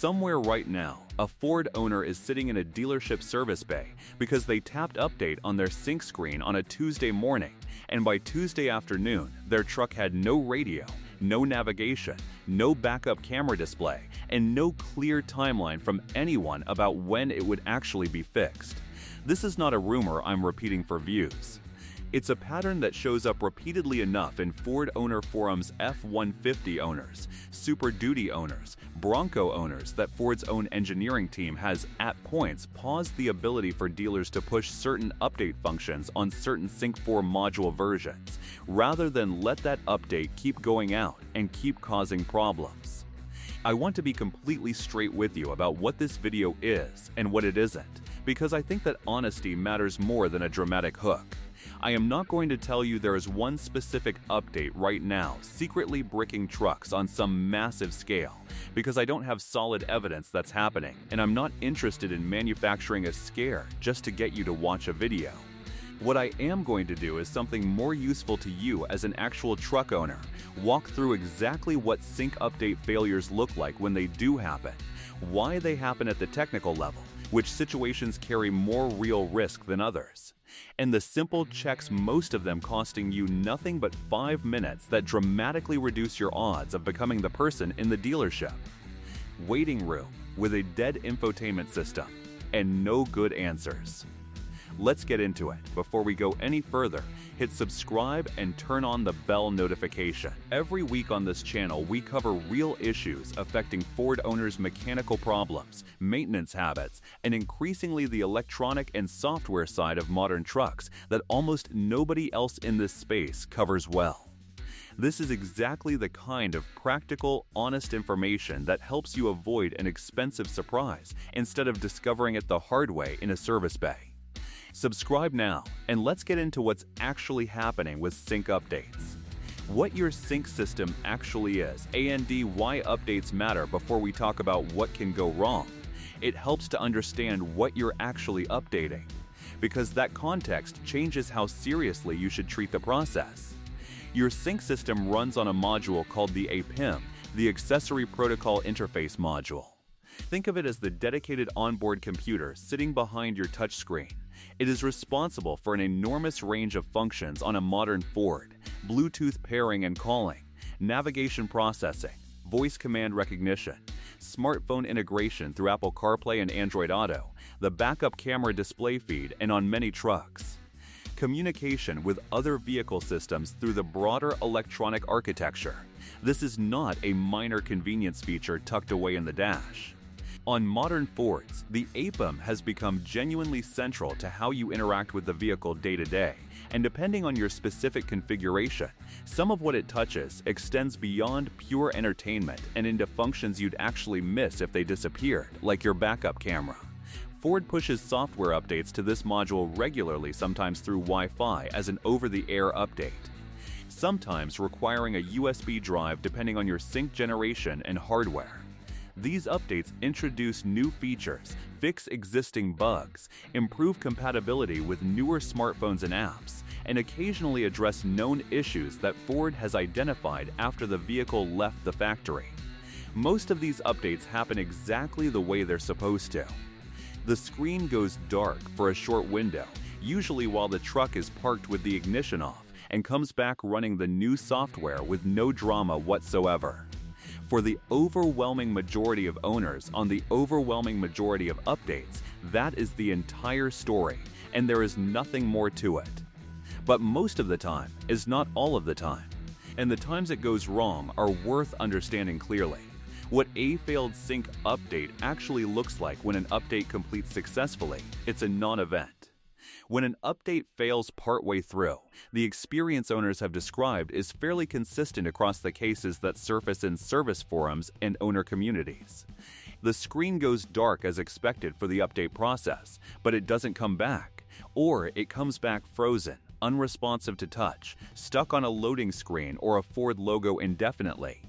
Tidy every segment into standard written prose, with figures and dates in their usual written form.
Somewhere right now, a Ford owner is sitting in a dealership service bay because they tapped update on their sync screen on a Tuesday morning, and by Tuesday afternoon, their truck had no radio, no navigation, no backup camera display, and no clear timeline from anyone about when it would actually be fixed. This is not a rumor I'm repeating for views. It's a pattern that shows up repeatedly enough in Ford owner forums, F-150 owners, Super Duty owners, Bronco owners that Ford's own engineering team has, at points, paused the ability for dealers to push certain update functions on certain Sync 4 module versions, rather than let that update keep going out and keep causing problems. I want to be completely straight with you about what this video is and what it isn't, because I think that honesty matters more than a dramatic hook. I am not going to tell you there is one specific update right now secretly bricking trucks on some massive scale, because I don't have solid evidence that's happening, and I'm not interested in manufacturing a scare just to get you to watch a video. What I am going to do is something more useful to you as an actual truck owner, walk through exactly what sync update failures look like when they do happen, why they happen at the technical level, which situations carry more real risk than others, and the simple checks, most of them costing you nothing but 5 minutes, that dramatically reduce your odds of becoming the person in the dealership. Waiting room with a dead infotainment system and no good answers. Let's get into it. Before we go any further, hit subscribe and turn on the bell notification. Every week on this channel, we cover real issues affecting Ford owners' mechanical problems, maintenance habits, and increasingly the electronic and software side of modern trucks that almost nobody else in this space covers well. This is exactly the kind of practical, honest information that helps you avoid an expensive surprise instead of discovering it the hard way in a service bay. Subscribe now, and let's get into what's actually happening with sync updates. What your sync system actually is, and why updates matter before we talk about what can go wrong. It helps to understand what you're actually updating, because that context changes how seriously you should treat the process. Your sync system runs on a module called the APIM, the Accessory Protocol Interface Module. Think of it as the dedicated onboard computer sitting behind your touchscreen. It is responsible for an enormous range of functions on a modern Ford: Bluetooth pairing and calling, navigation processing, voice command recognition, smartphone integration through Apple CarPlay and Android Auto, the backup camera display feed, and on many trucks. Communication with other vehicle systems through the broader electronic architecture. This is not a minor convenience feature tucked away in the dash. On modern Fords, the APIM has become genuinely central to how you interact with the vehicle day to day, and depending on your specific configuration, some of what it touches extends beyond pure entertainment and into functions you'd actually miss if they disappeared, like your backup camera. Ford pushes software updates to this module regularly, sometimes through Wi-Fi as an over-the-air update, sometimes requiring a USB drive depending on your sync generation and hardware. These updates introduce new features, fix existing bugs, improve compatibility with newer smartphones and apps, and occasionally address known issues that Ford has identified after the vehicle left the factory. Most of these updates happen exactly the way they're supposed to. The screen goes dark for a short window, usually while the truck is parked with the ignition off, and comes back running the new software with no drama whatsoever. For the overwhelming majority of owners on the overwhelming majority of updates, that is the entire story, and there is nothing more to it. But most of the time is not all of the time, and the times it goes wrong are worth understanding clearly. What a failed sync update actually looks like when an update completes successfully, it's a non-event. When an update fails partway through, the experience owners have described is fairly consistent across the cases that surface in service forums and owner communities. The screen goes dark as expected for the update process, but it doesn't come back, or it comes back frozen, unresponsive to touch, stuck on a loading screen or a Ford logo indefinitely.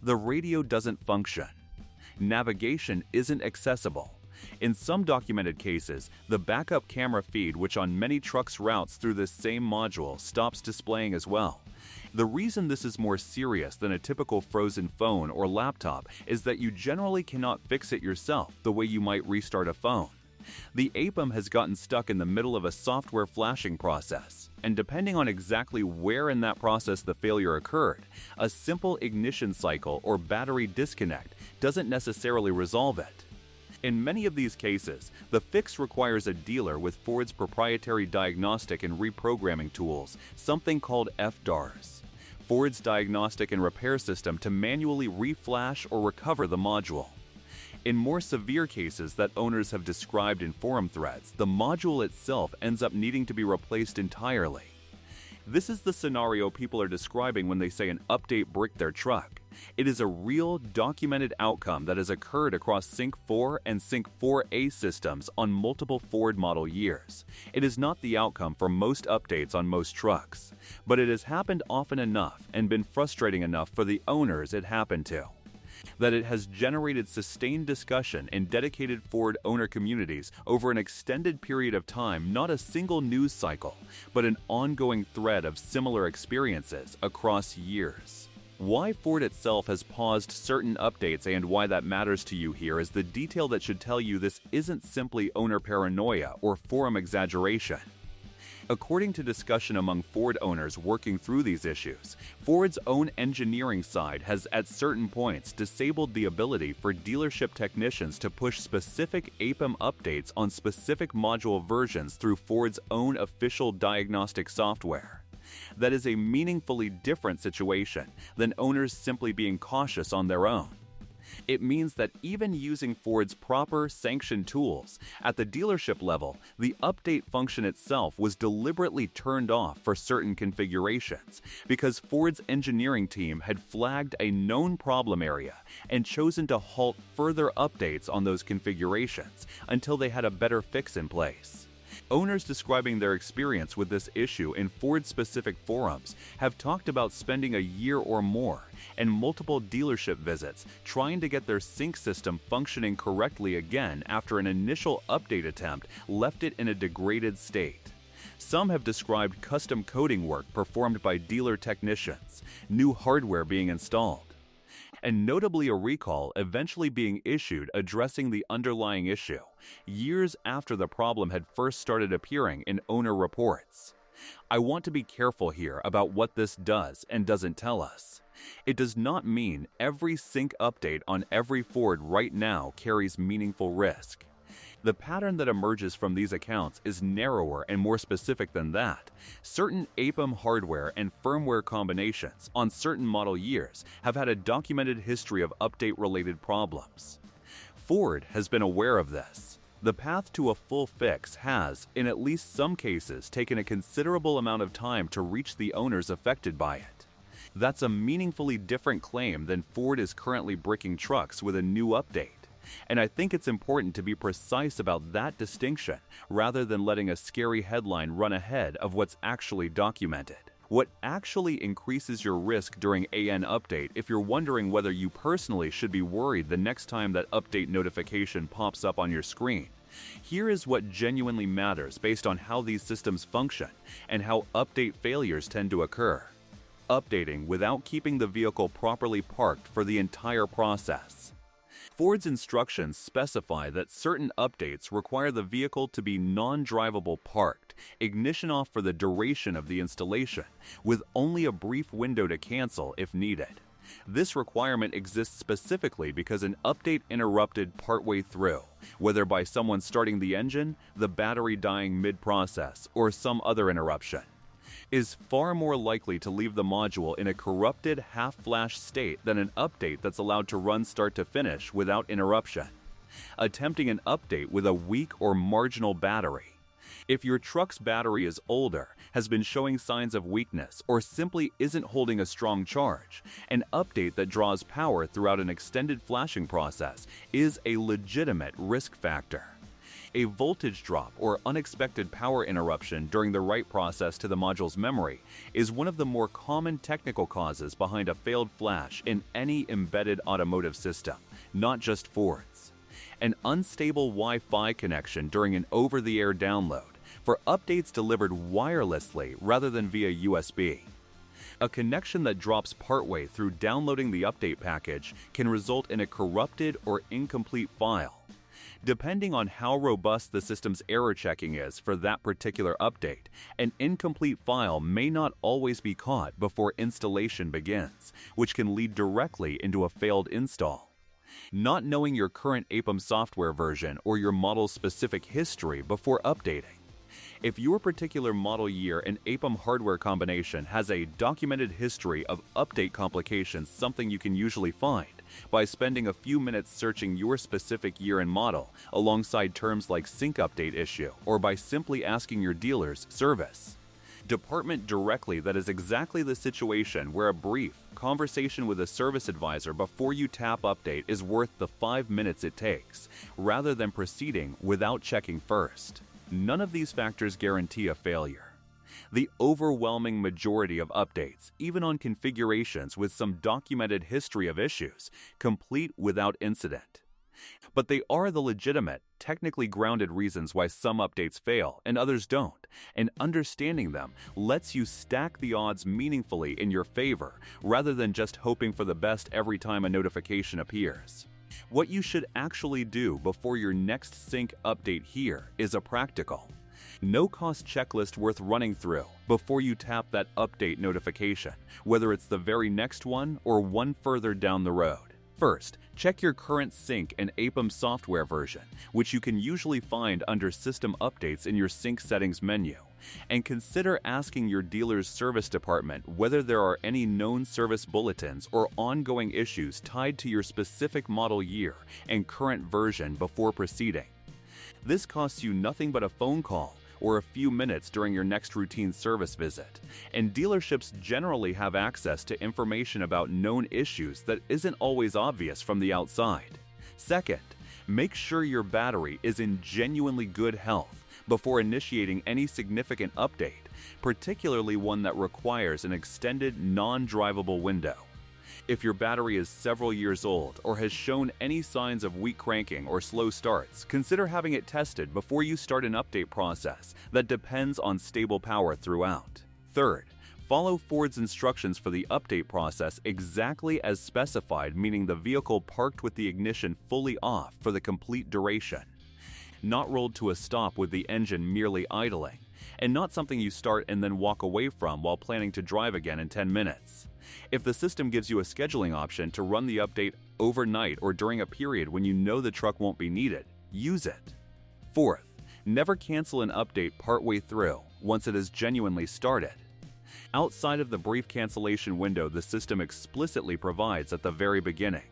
The radio doesn't function. Navigation isn't accessible. In some documented cases, the backup camera feed, which on many trucks routes through this same module, stops displaying as well. The reason this is more serious than a typical frozen phone or laptop is that you generally cannot fix it yourself the way you might restart a phone. The APIM has gotten stuck in the middle of a software flashing process, and depending on exactly where in that process the failure occurred, a simple ignition cycle or battery disconnect doesn't necessarily resolve it. In many of these cases, the fix requires a dealer with Ford's proprietary diagnostic and reprogramming tools, something called FDARs, Ford's diagnostic and repair system to manually reflash or recover the module. In more severe cases that owners have described in forum threads, the module itself ends up needing to be replaced entirely. This is the scenario people are describing when they say an update bricked their truck. It is a real, documented outcome that has occurred across Sync 4 and Sync 4A systems on multiple Ford model years. It is not the outcome for most updates on most trucks, but it has happened often enough and been frustrating enough for the owners it happened to, that it has generated sustained discussion in dedicated Ford owner communities over an extended period of time, not a single news cycle, but an ongoing thread of similar experiences across years. Why Ford itself has paused certain updates and why that matters to you here is the detail that should tell you this isn't simply owner paranoia or forum exaggeration. According to discussion among Ford owners working through these issues, Ford's own engineering side has at certain points disabled the ability for dealership technicians to push specific APIM updates on specific module versions through Ford's own official diagnostic software. That is a meaningfully different situation than owners simply being cautious on their own. It means that even using Ford's proper sanctioned tools, at the dealership level, the update function itself was deliberately turned off for certain configurations because Ford's engineering team had flagged a known problem area and chosen to halt further updates on those configurations until they had a better fix in place. Owners describing their experience with this issue in Ford-specific forums have talked about spending a year or more and multiple dealership visits trying to get their sync system functioning correctly again after an initial update attempt left it in a degraded state. Some have described custom coding work performed by dealer technicians, new hardware being installed, and notably a recall eventually being issued addressing the underlying issue, years after the problem had first started appearing in owner reports. I want to be careful here about what this does and doesn't tell us. It does not mean every sync update on every Ford right now carries meaningful risk. The pattern that emerges from these accounts is narrower and more specific than that. Certain APIM hardware and firmware combinations on certain model years have had a documented history of update-related problems. Ford has been aware of this. The path to a full fix has, in at least some cases, taken a considerable amount of time to reach the owners affected by it. That's a meaningfully different claim than Ford is currently bricking trucks with a new update. And I think it's important to be precise about that distinction rather than letting a scary headline run ahead of what's actually documented. What actually increases your risk during AN update if you're wondering whether you personally should be worried the next time that update notification pops up on your screen. Here is what genuinely matters based on how these systems function and how update failures tend to occur. Updating without keeping the vehicle properly parked for the entire process. Ford's instructions specify that certain updates require the vehicle to be non-drivable parked, ignition off for the duration of the installation, with only a brief window to cancel if needed. This requirement exists specifically because an update interrupted partway through, whether by someone starting the engine, the battery dying mid-process, or some other interruption, is far more likely to leave the module in a corrupted half-flash state than an update that's allowed to run start to finish without interruption. Attempting an update with a weak or marginal battery. If your truck's battery is older, has been showing signs of weakness, or simply isn't holding a strong charge, an update that draws power throughout an extended flashing process is a legitimate risk factor. A voltage drop or unexpected power interruption during the write process to the module's memory is one of the more common technical causes behind a failed flash in any embedded automotive system, not just Ford's. An unstable Wi-Fi connection during an over-the-air download for updates delivered wirelessly rather than via USB. A connection that drops partway through downloading the update package can result in a corrupted or incomplete file. Depending on how robust the system's error checking is for that particular update, an incomplete file may not always be caught before installation begins, which can lead directly into a failed install. Not knowing your current APIM software version or your model's specific history before updating. If your particular model year and APIM hardware combination has a documented history of update complications, something you can usually find by spending a few minutes searching your specific year and model alongside terms like sync update issue, or by simply asking your dealer's service department directly, that is exactly the situation where a brief conversation with a service advisor before you tap update is worth the 5 minutes it takes, rather than proceeding without checking first. None of these factors guarantee a failure. The overwhelming majority of updates, even on configurations with some documented history of issues, complete without incident. But they are the legitimate, technically grounded reasons why some updates fail and others don't, and understanding them lets you stack the odds meaningfully in your favor rather than just hoping for the best every time a notification appears. What you should actually do before your next sync update here is a practical, no-cost checklist worth running through before you tap that update notification, whether it's the very next one or one further down the road. First, check your current sync and APIM software version, which you can usually find under System Updates in your Sync Settings menu, and consider asking your dealer's service department whether there are any known service bulletins or ongoing issues tied to your specific model year and current version before proceeding. This costs you nothing but a phone call or a few minutes during your next routine service visit, and dealerships generally have access to information about known issues that isn't always obvious from the outside. Second, make sure your battery is in genuinely good health before initiating any significant update, particularly one that requires an extended non-drivable window. If your battery is several years old or has shown any signs of weak cranking or slow starts, consider having it tested before you start an update process that depends on stable power throughout. Third, follow Ford's instructions for the update process exactly as specified, meaning the vehicle parked with the ignition fully off for the complete duration. Not rolled to a stop with the engine merely idling, and not something you start and then walk away from while planning to drive again in 10 minutes. If the system gives you a scheduling option to run the update overnight or during a period when you know the truck won't be needed, use it. Fourth, never cancel an update partway through once it is genuinely started. Outside of the brief cancellation window the system explicitly provides at the very beginning,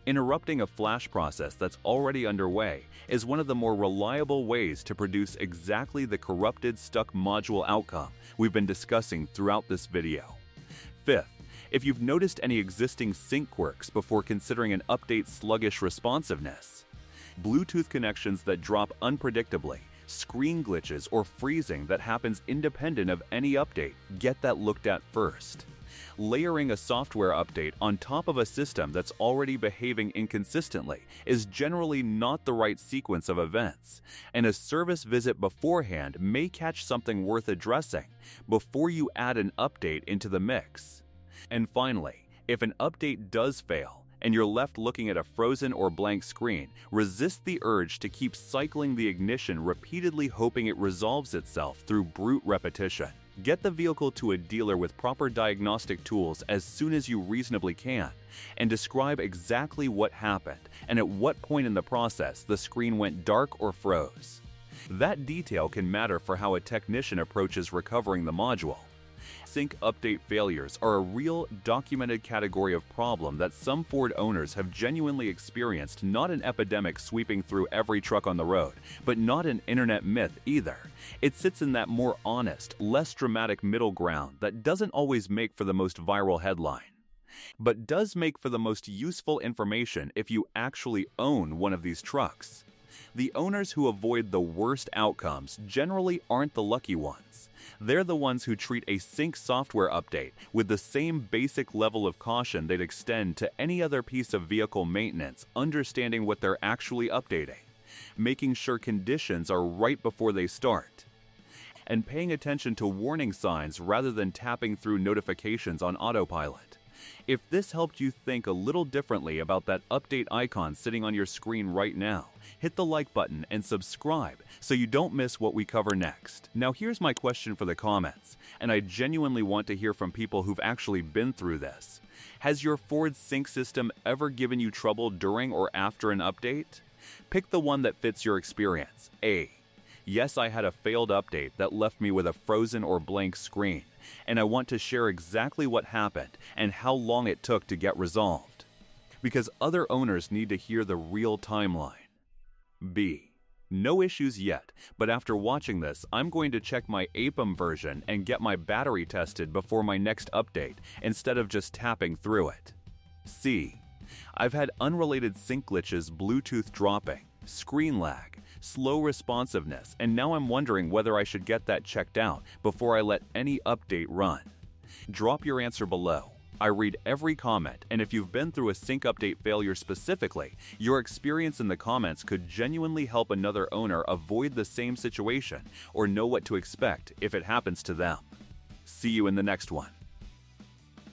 interrupting a flash process that's already underway is one of the more reliable ways to produce exactly the corrupted stuck module outcome we've been discussing throughout this video. Fifth, if you've noticed any existing sync quirks before considering an update's sluggish responsiveness, Bluetooth connections that drop unpredictably, screen glitches, or freezing that happens independent of any update, get that looked at first. Layering a software update on top of a system that's already behaving inconsistently is generally not the right sequence of events, and a service visit beforehand may catch something worth addressing before you add an update into the mix. And finally, if an update does fail and you're left looking at a frozen or blank screen, resist the urge to keep cycling the ignition repeatedly, hoping it resolves itself through brute repetition. Get the vehicle to a dealer with proper diagnostic tools as soon as you reasonably can, and describe exactly what happened and at what point in the process the screen went dark or froze. That detail can matter for how a technician approaches recovering the module. Sync update failures are a real, documented category of problem that some Ford owners have genuinely experienced, not an epidemic sweeping through every truck on the road, but not an internet myth either. It sits in that more honest, less dramatic middle ground that doesn't always make for the most viral headline, but does make for the most useful information if you actually own one of these trucks. The owners who avoid the worst outcomes generally aren't the lucky ones. They're the ones who treat a sync software update with the same basic level of caution they'd extend to any other piece of vehicle maintenance, understanding what they're actually updating, making sure conditions are right before they start. and paying attention to warning signs rather than tapping through notifications on autopilot. If this helped you think a little differently about that update icon sitting on your screen right now, hit the like button and subscribe so you don't miss what we cover next. Now here's my question for the comments, and I genuinely want to hear from people who've actually been through this. Has your Ford sync system ever given you trouble during or after an update? Pick the one that fits your experience. A. Yes, I had a failed update that left me with a frozen or blank screen, and I want to share exactly what happened and how long it took to get resolved, because other owners need to hear the real timeline. B. No issues yet, but after watching this, I'm going to check my APIM version and get my battery tested before my next update instead of just tapping through it. C. I've had unrelated sync glitches, Bluetooth dropping, screen lag, slow responsiveness, and now I'm wondering whether I should get that checked out before I let any update run. Drop your answer below. I read every comment, and if you've been through a sync update failure specifically, your experience in the comments could genuinely help another owner avoid the same situation or know what to expect if it happens to them. See you in the next one.